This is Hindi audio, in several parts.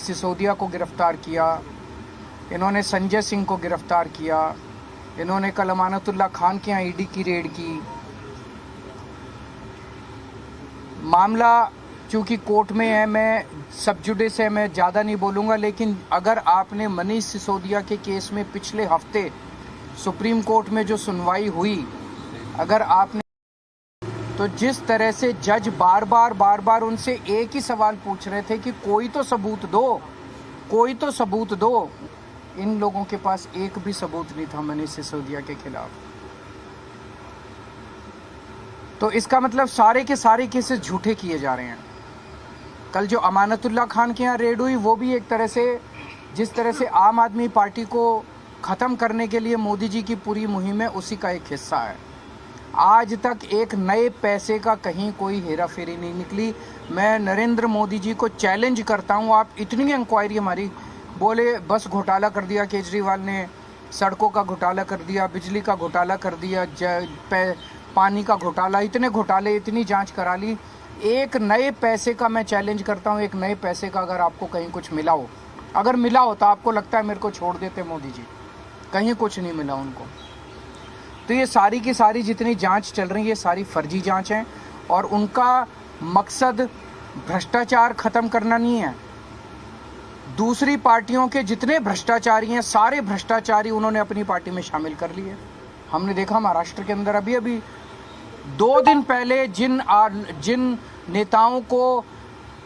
सिसोदिया को गिरफ्तार किया, इन्होंने संजय सिंह को गिरफ्तार किया, इन्होंने कल अमानतुल्ला खान के यहाँ ईडी की रेड की। मामला चूँकि कोर्ट में है, मैं सब जुडिस है, मैं ज़्यादा नहीं बोलूँगा, लेकिन अगर आपने मनीष सिसोदिया के केस में पिछले हफ्ते सुप्रीम कोर्ट में जो सुनवाई हुई, अगर आपने, तो जिस तरह से जज बार बार उनसे एक ही सवाल पूछ रहे थे कि कोई तो सबूत दो, कोई तो सबूत दो, इन लोगों के पास एक भी सबूत नहीं था मनीष सिसोदिया के खिलाफ। तो इसका मतलब सारे के सारे केसेस झूठे किए जा रहे हैं। कल जो अमानतुल्ला खान के यहाँ रेड हुई, वो भी एक तरह से, जिस तरह से आम आदमी पार्टी को ख़त्म करने के लिए मोदी जी की पूरी मुहिम है, उसी का एक हिस्सा है। आज तक एक नए पैसे का कहीं कोई हेरा फेरी नहीं निकली। मैं नरेंद्र मोदी जी को चैलेंज करता हूँ, आप इतनी इंक्वायरी हमारी, बोले बस घोटाला कर दिया केजरीवाल ने, सड़कों का घोटाला कर दिया, बिजली का घोटाला कर दिया, पानी का घोटाला, इतने घोटाले, इतनी जांच करा ली। एक नए पैसे का मैं चैलेंज करता हूँ, एक नए पैसे का अगर आपको कहीं कुछ मिला हो, अगर मिला हो तो आपको लगता है मेरे को छोड़ देते मोदी जी, कहीं कुछ नहीं मिला उनको। तो ये सारी की सारी जितनी जांच चल रही है, ये सारी फर्जी जांच हैं और उनका मकसद भ्रष्टाचार ख़त्म करना नहीं है। दूसरी पार्टियों के जितने भ्रष्टाचारी हैं, सारे भ्रष्टाचारी उन्होंने अपनी पार्टी में शामिल कर लिए। हमने देखा महाराष्ट्र के अंदर अभी 2 दिन पहले जिन नेताओं को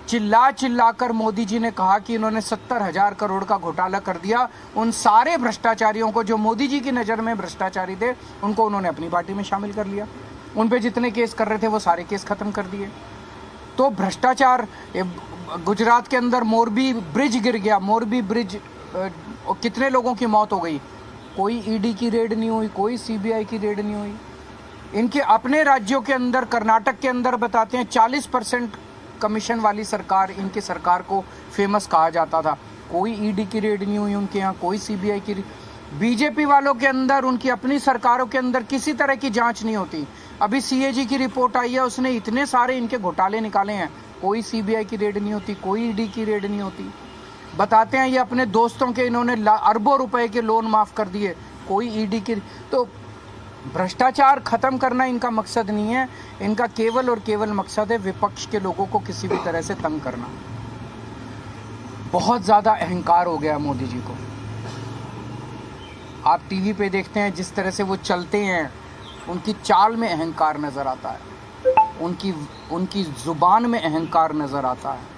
चिल्ला कर मोदी जी ने कहा कि इन्होंने 70,000 करोड़ का घोटाला कर दिया, उन सारे भ्रष्टाचारियों को, जो मोदी जी की नज़र में भ्रष्टाचारी थे, उनको उन्होंने अपनी पार्टी में शामिल कर लिया। उन पे जितने केस कर रहे थे वो सारे केस ख़त्म कर दिए। तो भ्रष्टाचार, गुजरात के अंदर मोरबी ब्रिज गिर गया, मोरबी ब्रिज, कितने लोगों की मौत हो गई, कोई ईडी की रेड नहीं हुई, कोई सीबीआई की रेड नहीं हुई। इनके अपने राज्यों के अंदर, कर्नाटक के अंदर बताते हैं 40% कमीशन वाली सरकार, इनकी सरकार को फेमस कहा जाता था, कोई ईडी की रेड नहीं हुई उनके यहाँ, कोई सीबीआई की। बीजेपी वालों के अंदर, उनकी अपनी सरकारों के अंदर किसी तरह की जांच नहीं होती। अभी सीएजी की रिपोर्ट आई है, उसने इतने सारे इनके घोटाले निकाले हैं, कोई सीबीआई की रेड नहीं होती, कोई ईडी की रेड नहीं होती। बताते हैं ये अपने दोस्तों के इन्होंने अरबों रुपए के लोन माफ़ कर दिए, कोई ईडी की। तो भ्रष्टाचार खत्म करना इनका मकसद नहीं है, इनका केवल और केवल मकसद है विपक्ष के लोगों को किसी भी तरह से तंग करना। बहुत ज़्यादा अहंकार हो गया मोदी जी को। आप टीवी पे देखते हैं जिस तरह से वो चलते हैं, उनकी चाल में अहंकार नज़र आता है, उनकी ज़ुबान में अहंकार नज़र आता है,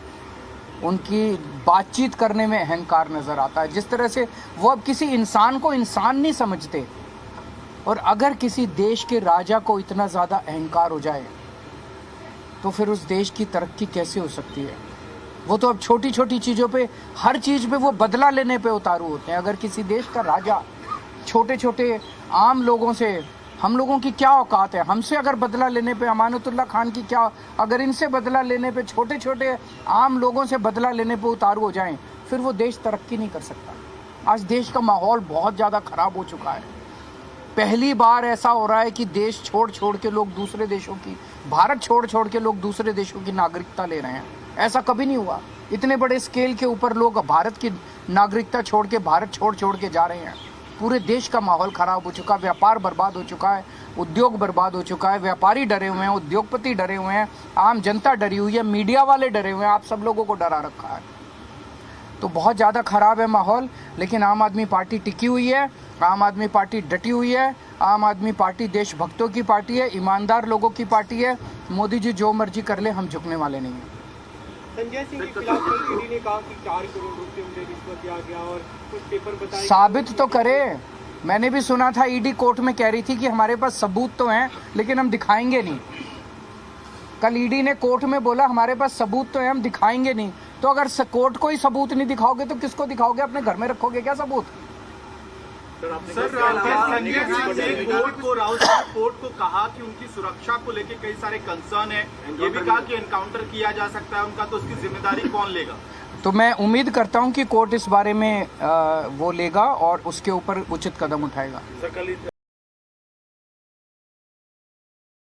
उनकी बातचीत करने में अहंकार नज़र आता है। जिस तरह से वो अब किसी इंसान को इंसान नहीं समझते। और अगर किसी देश के राजा को इतना ज़्यादा अहंकार हो जाए तो फिर उस देश की तरक्की कैसे हो सकती है। वो तो अब छोटी छोटी चीज़ों पे, हर चीज़ पे वो बदला लेने पे उतारू होते हैं। अगर किसी देश का राजा छोटे छोटे आम लोगों से, हम लोगों की क्या औकात है, हमसे अगर बदला लेने पे, अमानतुल्ला खान की क्या, अगर इनसे बदला लेने पे, छोटे छोटे आम लोगों से बदला लेने पे उतारू हो जाएं, फिर वो देश तरक्की नहीं कर सकता। आज देश का माहौल बहुत ज़्यादा ख़राब हो चुका है। पहली बार ऐसा हो रहा है कि देश छोड़ के लोग दूसरे देशों की, भारत छोड़ के लोग दूसरे देशों की नागरिकता ले रहे हैं। ऐसा कभी नहीं हुआ। इतने बड़े स्केल के ऊपर लोग भारत की नागरिकता छोड़ के, भारत छोड़ के जा रहे हैं। पूरे देश का माहौल ख़राब हो चुका है, व्यापार बर्बाद हो चुका है, उद्योग बर्बाद हो चुका है, व्यापारी डरे हुए हैं, उद्योगपति डरे हुए हैं, आम जनता डरी हुई है, मीडिया वाले डरे हुए हैं, आप सब लोगों को डरा रखा है। तो बहुत ज़्यादा ख़राब है माहौल, लेकिन आम आदमी पार्टी टिकी हुई है, आम आदमी पार्टी डटी हुई है। आम आदमी पार्टी देशभक्तों की पार्टी है, ईमानदार लोगों की पार्टी है। मोदी जी जो मर्जी कर ले, हम झुकने वाले नहीं हैं। संजय सिंह के खिलाफ ईडी ने कहा कि 4 करोड़ रुपए उन्हें रिश्वत दिया गया और कुछ पेपर बताए, साबित तो करे। मैंने भी सुना था ईडी कोर्ट में कह रही थी कि हमारे पास सबूत तो हैं, लेकिन हम दिखाएंगे नहीं। कल ईडी ने कोर्ट में बोला हमारे पास सबूत तो है, हम दिखाएंगे नहीं। तो अगर कोर्ट को ही सबूत नहीं दिखाओगे तो किसको दिखाओगे? अपने घर में रखोगे क्या सबूत? सर संजय सिंह ने कोर्ट को कहा कि उनकी सुरक्षा को लेकर कई सारे कंसर्न है, ये भी कहा कि एनकाउंटर किया जा सकता है उनका, तो उसकी जिम्मेदारी कौन लेगा? तो मैं उम्मीद करता हूं कि कोर्ट इस बारे में वो लेगा और उसके ऊपर उचित कदम उठाएगा।